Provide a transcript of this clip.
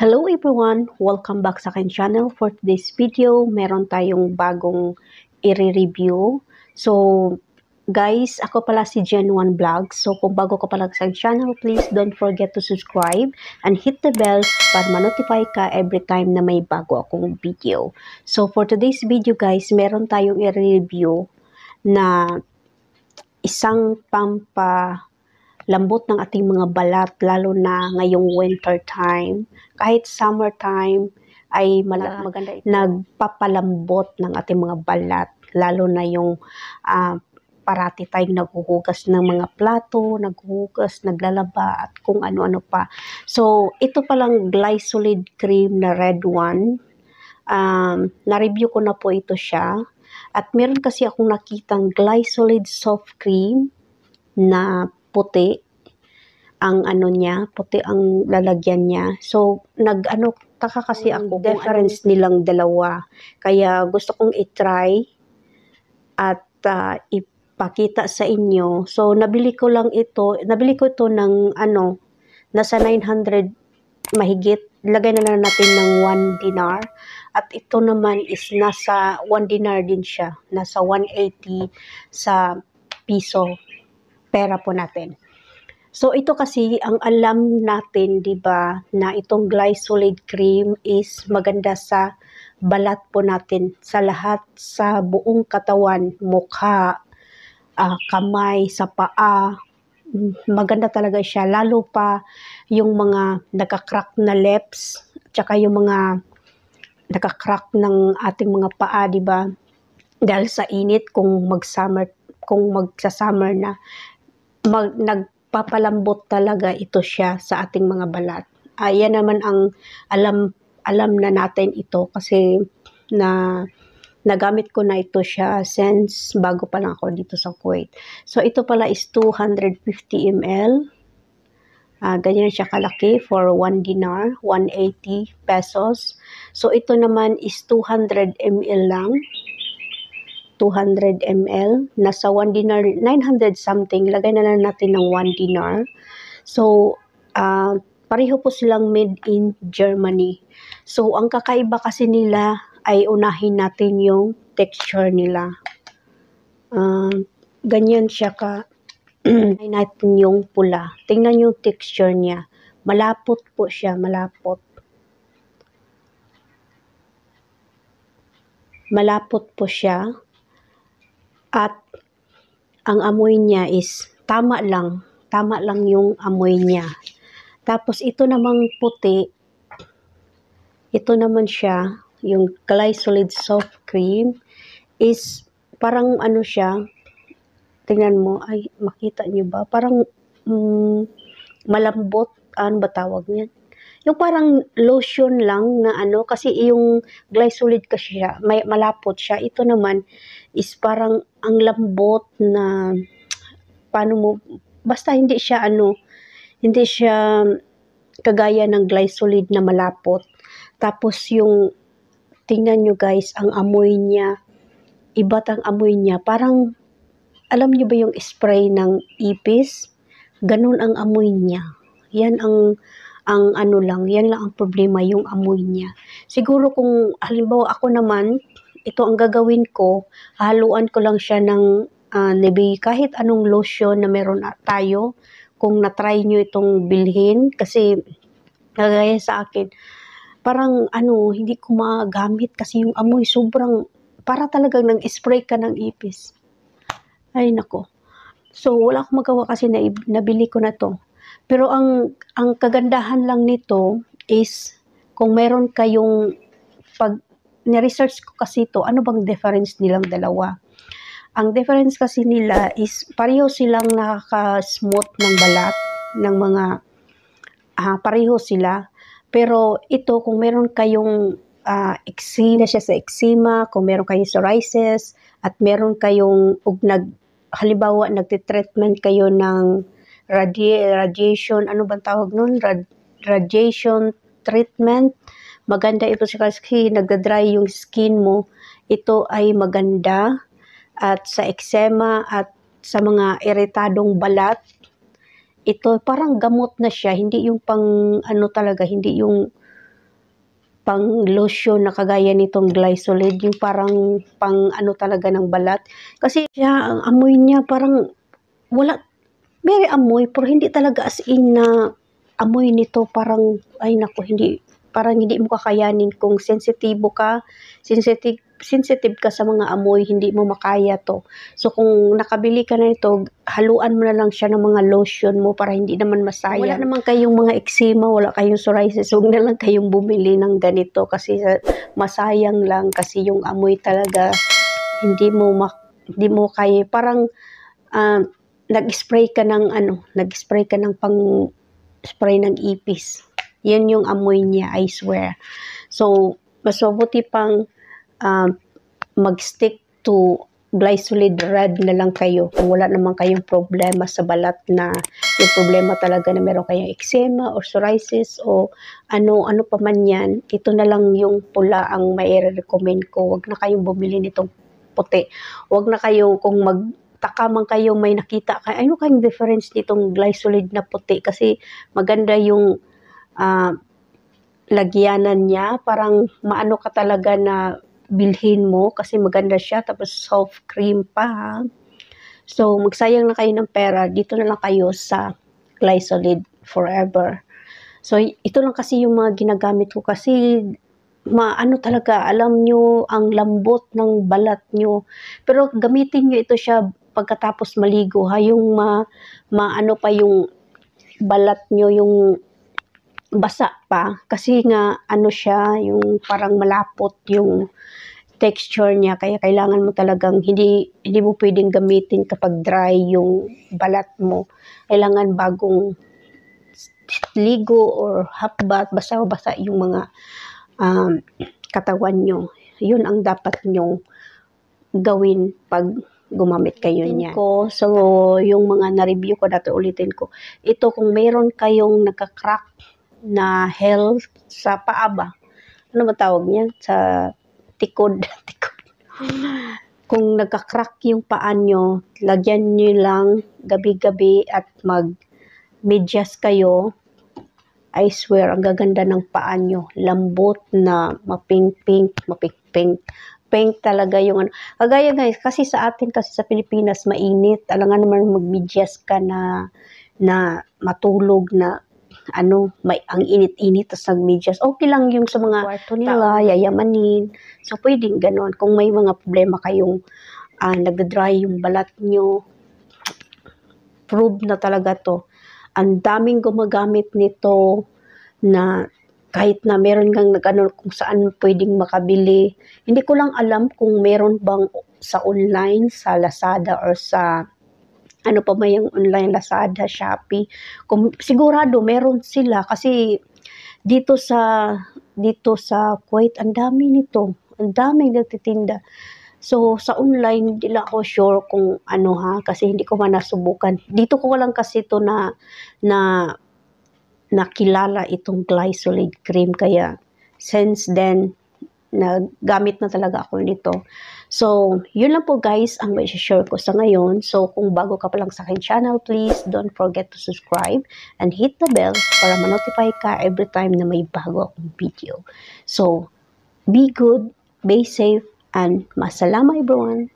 Hello everyone! Welcome back sa akin channel. For today's video, meron tayong bagong i-review. So, guys, ako pala si Gen1 Vlog. So, kung bago ka pala sa channel, please don't forget to subscribe and hit the bell para ma-notify ka every time na may bago akong video. So, for today's video guys, meron tayong i-review na isang lambot ng ating mga balat, lalo na ngayong winter time. Kahit summer time ay maganda ito. Nagpapalambot ng ating mga balat, lalo na yung parati tayong naghuhugas ng mga plato, naghuhugas, naglalaba, at kung ano-ano pa. So, ito palang Glysolid cream na red one. Na-review ko na po ito siya. At meron kasi akong nakitang Glysolid soft cream na puti ang puti ang lalagyan niya. So, taka kasi ako kung difference nilang dalawa. Kaya gusto kong i-try at ipakita sa inyo. So, nabili ko ito ng nasa 900 mahigit. Lagay na lang natin ng 1 dinar. At ito naman is nasa 1 dinar din siya. Nasa 180 sa piso. Pera po natin. So, ito kasi, ang alam natin, di ba, na itong Glysolid cream is maganda sa balat po natin, sa lahat, sa buong katawan, mukha, kamay, sa paa. Maganda talaga siya, lalo pa yung mga nagka-crack na lips, tsaka yung mga nagka-crack ng ating mga paa, di ba? Dahil sa init, kung magsa-summer na, nagpapalambot talaga ito siya sa ating mga balat. Yan naman ang alam na natin ito kasi nagamit ko na ito siya since bago pa lang ako dito sa Kuwait. So, ito pala is 250 ml. Ganyan siya kalaki for 1 dinar, 180 pesos. So, ito naman is 200 ml lang. 200 ml, nasa 1 dinar, 900 something, lagay na lang natin ng 1 dinar. So, pareho po silang made in Germany. So, ang kakaiba kasi nila ay unahin natin yung texture nila. Ganyan siya ay natin yung pula. Tingnan yung texture niya. Malapot po siya, malapot. Malapot po siya. At ang amoy niya is tama lang yung amoy niya. Tapos ito namang puti, ito naman siya, yung Glysolid soft cream is parang siya, tingnan mo, ay makita niyo ba? Parang malambot, ano ba tawag niyan? Yung parang lotion lang na kasi yung Glysolid kasi siya, may malapot siya. Ito naman is parang ang lambot na basta hindi siya kagaya ng Glysolid na malapot. Tapos yung tingnan nyo guys, ang amoy niya, iba't ang amoy niya, parang alam niyo ba yung spray ng ipis? Ganun ang amoy niya. Yan yan lang ang problema, yung amoy niya. Siguro kung halimbawa ako naman, ito ang gagawin ko, haluan ko lang siya ng Nivea, kahit anong lotion na meron tayo, kung na-try nyo itong bilhin, kasi nagaya sa akin, parang hindi ko magamit kasi yung amoy sobrang, para talagang nang-spray ka ng ipis. Ay nako. So, wala akong magawa kasi nabili ko na to. Pero ang kagandahan lang nito is kung meron kayong ni-research ko kasi ito, ano bang difference nilang dalawa? Ang difference kasi nila is pareho silang nakaka-smooth ng balat ng mga pareho sila. Pero ito kung meron kayong eczema siya sa eczema, kung meron kayong psoriasis at meron kayong halimbawa nagte-treatment kayo ng radiation, ano bang tawag nun? Radiation treatment. Maganda ito kasi nagda-dry yung skin mo. Ito ay maganda. At sa eczema at sa mga iritadong balat, ito parang gamot na siya. Hindi yung talaga, hindi yung pang lotion na kagaya nitong glycolid, yung parang pang ano talaga ng balat. Kasi siya, ang amoy niya parang wala, very amoy, pero hindi talaga as in na amoy nito parang, ay naku, hindi, parang hindi mo kakayanin kung sensitive ka sa mga amoy, hindi mo makaya to. So kung nakabili ka na ito, haluan mo na lang siya ng mga lotion mo para hindi naman masayang. Wala naman kayong mga eczema, wala kayong psoriasis, huwag na lang kayong bumili ng ganito kasi masayang lang kasi yung amoy talaga hindi mo kaya. Parang nag-spray ka ng pang spray ng ipis. Yan yung amoy niya, I swear. So, mas mabuti pang mag-stick to glycolid red na lang kayo kung wala naman kayong problema sa balat, na yung problema talaga na meron kayong eczema or psoriasis o ano pa man yan. Ito na lang yung pula ang mai-recommend ko. Huwag na kayong bumili nitong puti. Huwag na kayo, kung magtaka man kayo may nakita kayo, ano kayong difference nitong glycolid na puti, kasi maganda yung lagyanan niya, parang maano ka talaga na bilhin mo kasi maganda siya, tapos soft cream pa. So magsayang na kayo ng pera, dito na lang kayo sa glycolid forever. So ito lang kasi yung mga ginagamit ko kasi maano talaga, alam nyo ang lambot ng balat nyo, pero gamitin nyo ito siya pagkatapos maligo ha, yung maano pa yung balat nyo, yung basa pa, kasi nga ano siya, yung parang malapot yung texture niya, kaya kailangan mo talagang hindi mo pwedeng gamitin kapag dry yung balat mo. Kailangan bagong ligo or half bath, basa yung mga katawan nyo. Yun ang dapat nyong gawin pag gumamit kayo niya. So, yung mga na-review ko, dati ulitin ko, ito kung meron kayong nagka-crack na health sa paa ba? Ano ba tawag niya? Sa tikod. Kung nagka-crack yung paa nyo, lagyan nyo lang gabi-gabi at mag-medyas kayo. I swear, ang gaganda ng paa nyo. Lambot na mapink-pink. Pink talaga yung ano. Kagaya guys, kasi sa atin, kasi sa Pilipinas, mainit. Alangan naman mag-medyas ka na matulog na ang init-init, tas nagmedyas. Okay lang yung sa mga kwarto nila, yayamanin. So, pwedeng ganon. Kung may mga problema kayong nagda-dry yung balat nyo, prove na talaga to. Ang daming gumagamit nito na kahit na meron kang kung saan pwedeng makabili. Hindi ko lang alam kung meron bang sa online, sa Lazada or sa ano pa ba yung online, Lazada, Shopee. Kung sigurado meron sila kasi dito sa Kuwait ang dami nito. Ang daming nagtitinda. So sa online hindi lang ako sure kung ano kasi hindi ko man nasubukan. Dito ko lang kasi ito na nakilala itong glycolid cream, kaya since then nagamit na talaga ako nito. So, yun lang po guys ang may share ko sa ngayon. So, kung bago ka pa lang sa akin channel, please don't forget to subscribe and hit the bell para ma-notify ka every time na may bago akong video. So, be good, be safe, and masalama everyone.